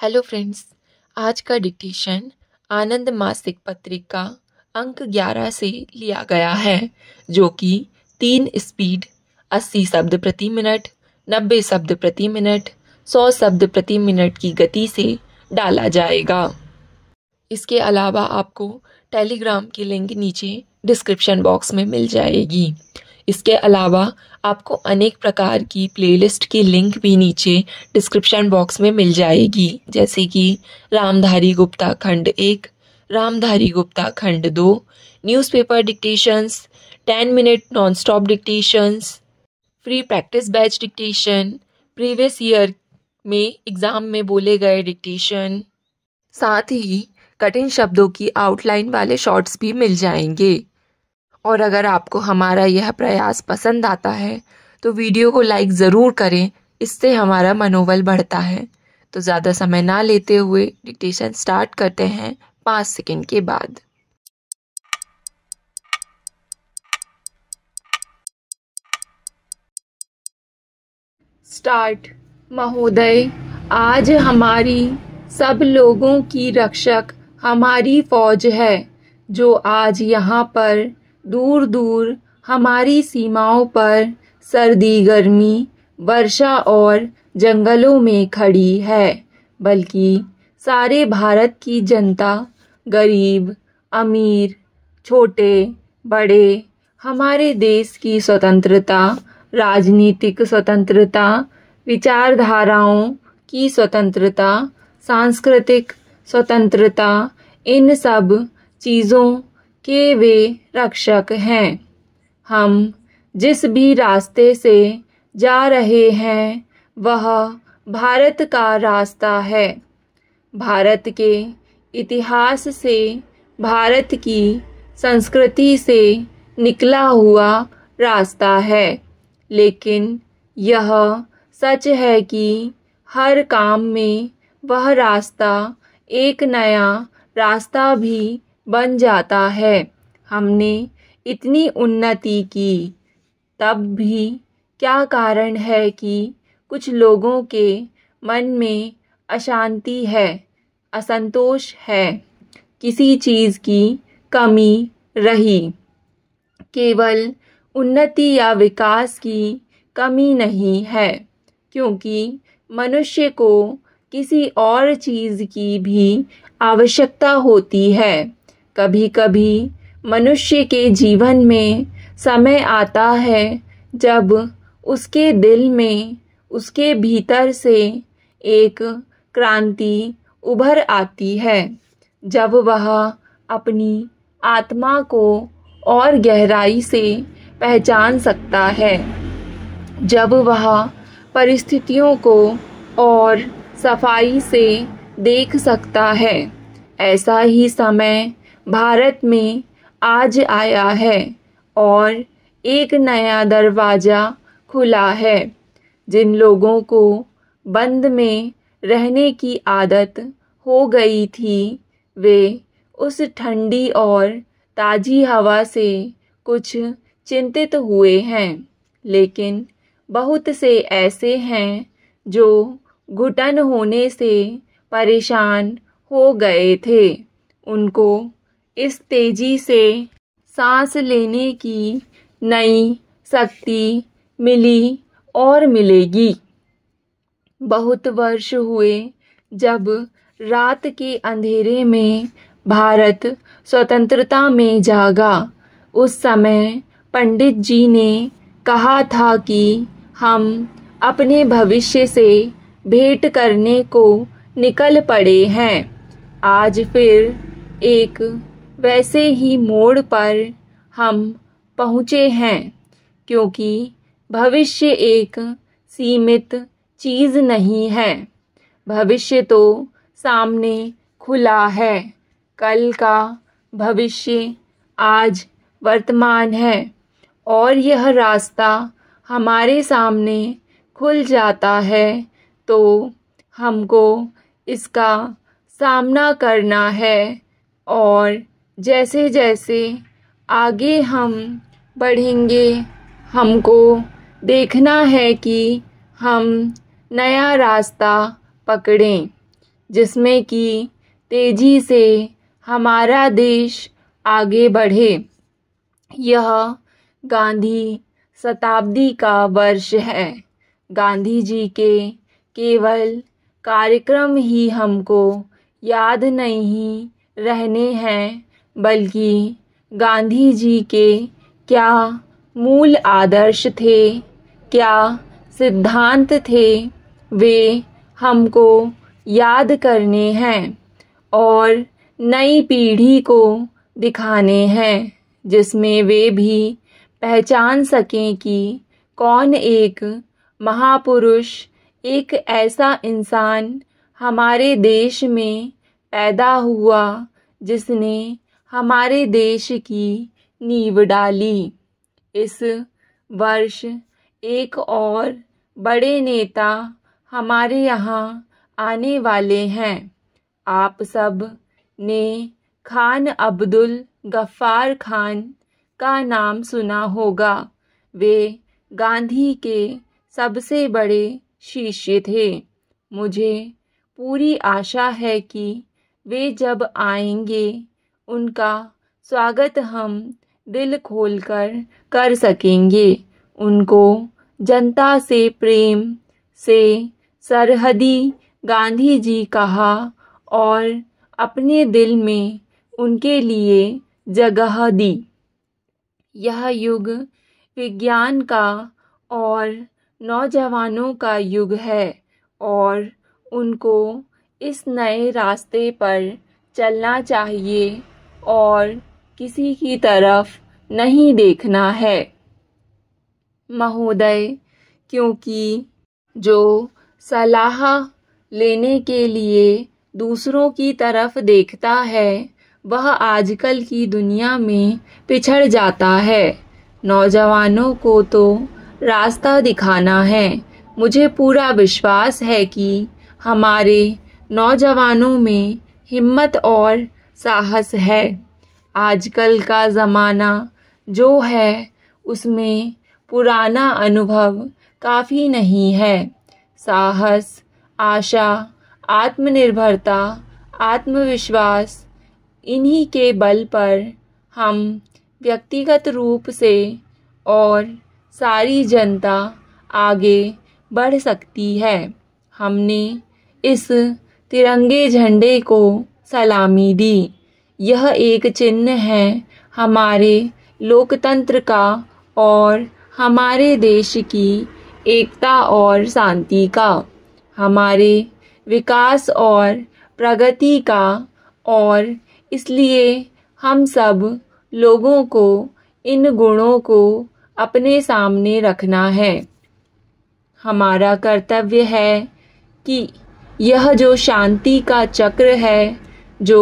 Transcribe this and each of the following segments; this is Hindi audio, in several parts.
Hello friends. आज का डिक्टेशन आनंद मासिक पत्रिका अंक 11 से लिया गया है, जो कि 3 स्पीड 80 शब्द प्रति मिनट, 90 शब्द प्रति मिनट, 100 शब्द प्रति मिनट की गति से डाला जाएगा। इसके अलावा आपको टेलीग्राम की लिंक नीचे डिस्क्रिप्शन बॉक्स में मिल जाएगी। इसके अलावा आपको अनेक प्रकार की प्लेलिस्ट की लिंक भी नीचे डिस्क्रिप्शन बॉक्स में मिल जाएगी, जैसे कि रामधारी गुप्ता खंड 1, रामधारी गुप्ता खंड 2, newspaper dictations, 10 minute non stop dictations, free practice batch dictation, previous year में एग्ज़ाम में बोले गए डिक्टेशन, साथ ही कठिन शब्दों की आउटलाइन वाले शॉर्ट्स भी मिल जाएंगे। और अगर आपको हमारा यह प्रयास पसंद आता है तो वीडियो को लाइक ज़रूर करें, इससे हमारा मनोबल बढ़ता है। तो ज़्यादा समय ना लेते हुए डिक्टेशन स्टार्ट करते हैं 5 सेकंड के बाद। स्टार्ट। महोदय, आज हमारी सब लोगों की रक्षक हमारी फौज है, जो आज यहाँ पर दूर दूर हमारी सीमाओं पर सर्दी, गर्मी, वर्षा और जंगलों में खड़ी है, बल्कि सारे भारत की जनता, गरीब, अमीर, छोटे, बड़े, हमारे देश की स्वतंत्रता, राजनीतिक स्वतंत्रता, विचारधाराओं की स्वतंत्रता, सांस्कृतिक स्वतंत्रता, इन सब चीज़ों के वे रक्षक हैं। हम जिस भी रास्ते से जा रहे हैं वह भारत का रास्ता है। भारत के इतिहास से, भारत की संस्कृति से निकला हुआ रास्ता है, लेकिन यह सच है कि हर काम में वह रास्ता एक नया रास्ता भी बन जाता है। हमने इतनी उन्नति की, तब भी क्या कारण है कि कुछ लोगों के मन में अशांति है, असंतोष है, किसी चीज़ की कमी रही। केवल उन्नति या विकास की कमी नहीं है, क्योंकि मनुष्य को किसी और चीज़ की भी आवश्यकता होती है। कभी कभी मनुष्य के जीवन में समय आता है जब उसके दिल में, उसके भीतर से एक क्रांति उभर आती है, जब वह अपनी आत्मा को और गहराई से पहचान सकता है, जब वह परिस्थितियों को और सफाई से देख सकता है। ऐसा ही समय भारत में आज आया है और एक नया दरवाज़ा खुला है। जिन लोगों को बंद में रहने की आदत हो गई थी, वे उस ठंडी और ताज़ी हवा से कुछ चिंतित हुए हैं, लेकिन बहुत से ऐसे हैं जो घुटन होने से परेशान हो गए थे। उनको इस तेजी से सांस लेने की नई शक्ति मिली और मिलेगी। बहुत वर्ष हुए जब रात के अंधेरे में भारत स्वतंत्रता में जागा। उस समय पंडित जी ने कहा था कि हम अपने भविष्य से भेंट करने को निकल पड़े हैं। आज फिर एक वैसे ही मोड़ पर हम पहुँचे हैं, क्योंकि भविष्य एक सीमित चीज़ नहीं है। भविष्य तो सामने खुला है। कल का भविष्य आज वर्तमान है, और यह रास्ता हमारे सामने खुल जाता है तो हमको इसका सामना करना है। और जैसे जैसे आगे हम बढ़ेंगे, हमको देखना है कि हम नया रास्ता पकड़ें। जिसमें कि तेजी से हमारा देश आगे बढ़े। यह गांधी शताब्दी का वर्ष है। गांधी जी के केवल कार्यक्रम ही हमको याद नहीं रहने हैं, बल्कि गांधी जी के क्या मूल आदर्श थे, क्या सिद्धांत थे, वे हमको याद करने हैं और नई पीढ़ी को दिखाने हैं, जिसमें वे भी पहचान सकें कि कौन एक महापुरुष, एक ऐसा इंसान हमारे देश में पैदा हुआ जिसने हमारे देश की नींव डाली। इस वर्ष एक और बड़े नेता हमारे यहाँ आने वाले हैं। आप सब ने खान अब्दुल गफ्फार खान का नाम सुना होगा। वे गांधी के सबसे बड़े शिष्य थे। मुझे पूरी आशा है कि वे जब आएंगे उनका स्वागत हम दिल खोलकर कर सकेंगे। उनको जनता से प्रेम से सरहदी गांधी जी कहा और अपने दिल में उनके लिए जगह दी। यह युग विज्ञान का और नौजवानों का युग है और उनको इस नए रास्ते पर चलना चाहिए और किसी की तरफ नहीं देखना है। महोदय, क्योंकि जो सलाह लेने के लिए दूसरों की तरफ देखता है वह आजकल की दुनिया में पिछड़ जाता है। नौजवानों को तो रास्ता दिखाना है। मुझे पूरा विश्वास है कि हमारे नौजवानों में हिम्मत और साहस है। आजकल का ज़माना जो है उसमें पुराना अनुभव काफ़ी नहीं है। साहस, आशा, आत्मनिर्भरता, आत्मविश्वास, इन्हीं के बल पर हम व्यक्तिगत रूप से और सारी जनता आगे बढ़ सकती है। हमने इस तिरंगे झंडे को सलामी दी। यह एक चिन्ह है हमारे लोकतंत्र का और हमारे देश की एकता और शांति का, हमारे विकास और प्रगति का, और इसलिए हम सब लोगों को इन गुणों को अपने सामने रखना है। हमारा कर्तव्य है कि यह जो शांति का चक्र है जो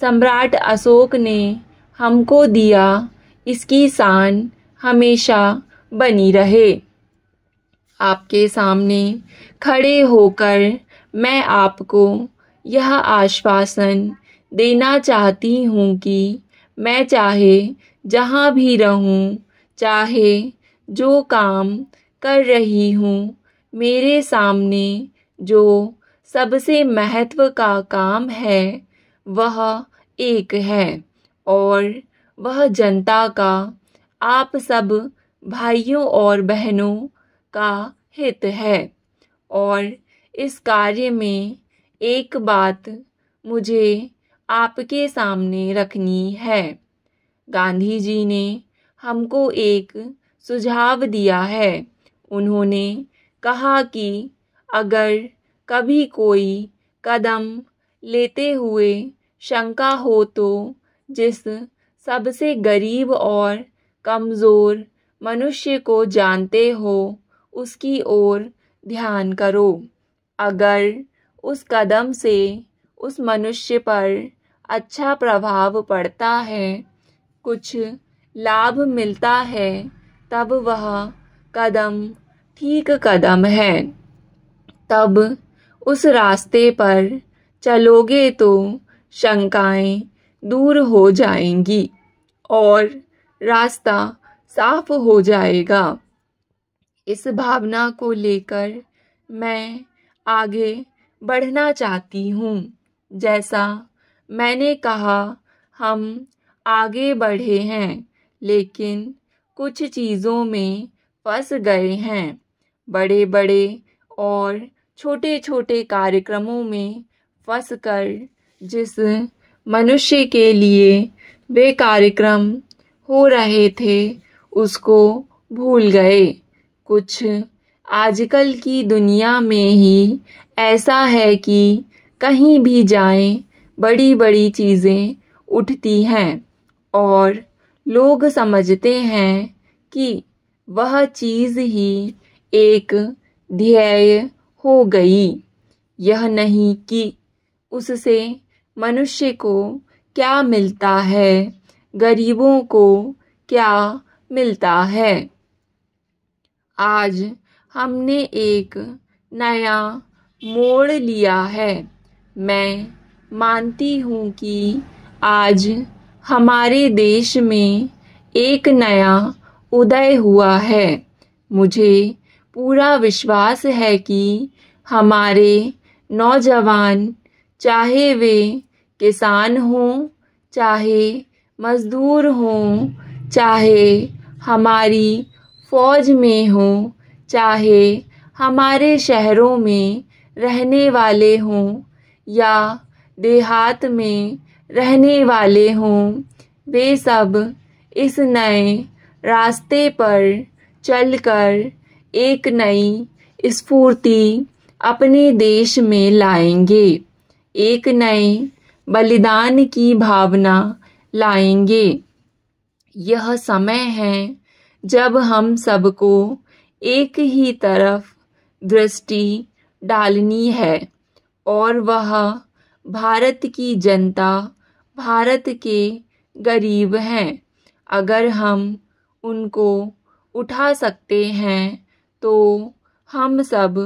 सम्राट अशोक ने हमको दिया, इसकी शान हमेशा बनी रहे। आपके सामने खड़े होकर मैं आपको यह आश्वासन देना चाहती हूँ कि मैं चाहे जहाँ भी रहूँ, चाहे जो काम कर रही हूँ, मेरे सामने जो सबसे महत्व का काम है वह एक है और वह जनता का, आप सब भाइयों और बहनों का हित है। और इस कार्य में एक बात मुझे आपके सामने रखनी है। गांधी जी ने हमको एक सुझाव दिया है। उन्होंने कहा कि अगर कभी कोई कदम लेते हुए शंका हो तो जिस सबसे गरीब और कमज़ोर मनुष्य को जानते हो उसकी ओर ध्यान करो। अगर उस कदम से उस मनुष्य पर अच्छा प्रभाव पड़ता है, कुछ लाभ मिलता है, तब वह कदम ठीक कदम है। तब उस रास्ते पर चलोगे तो शंकाएं दूर हो जाएंगी और रास्ता साफ हो जाएगा। इस भावना को लेकर मैं आगे बढ़ना चाहती हूँ। जैसा मैंने कहा, हम आगे बढ़े हैं, लेकिन कुछ चीज़ों में फंस गए हैं। बड़े बड़े और छोटे छोटे कार्यक्रमों में फंसकर जिस मनुष्य के लिए वे कार्यक्रम हो रहे थे उसको भूल गए। कुछ आजकल की दुनिया में ही ऐसा है कि कहीं भी जाएं बड़ी बड़ी चीज़ें उठती हैं और लोग समझते हैं कि वह चीज़ ही एक ध्येय हो गई। यह नहीं कि उससे मनुष्य को क्या मिलता है, गरीबों को क्या मिलता है। आज हमने एक नया मोड़ लिया है। मैं मानती हूँ कि आज हमारे देश में एक नया उदय हुआ है। मुझे पूरा विश्वास है कि हमारे नौजवान, चाहे वे किसान हों, चाहे मजदूर हों, चाहे हमारी फौज में हों, चाहे हमारे शहरों में रहने वाले हों या देहात में रहने वाले हों, वे सब इस नए रास्ते पर चलकर एक नई स्फूर्ति अपने देश में लाएंगे, एक नए बलिदान की भावना लाएंगे। यह समय है जब हम सबको एक ही तरफ दृष्टि डालनी है और वह भारत की जनता, भारत के गरीब हैं। अगर हम उनको उठा सकते हैं तो हम सब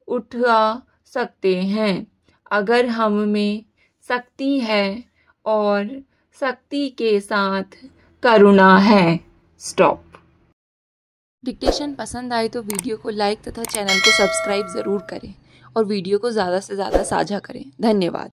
उठा सकते हैं। अगर हम में शक्ति है और शक्ति के साथ करुणा है। स्टॉप। डिक्टेशन पसंद आए तो वीडियो को लाइक तथा चैनल को सब्सक्राइब ज़रूर करें और वीडियो को ज़्यादा से ज़्यादा साझा करें। धन्यवाद।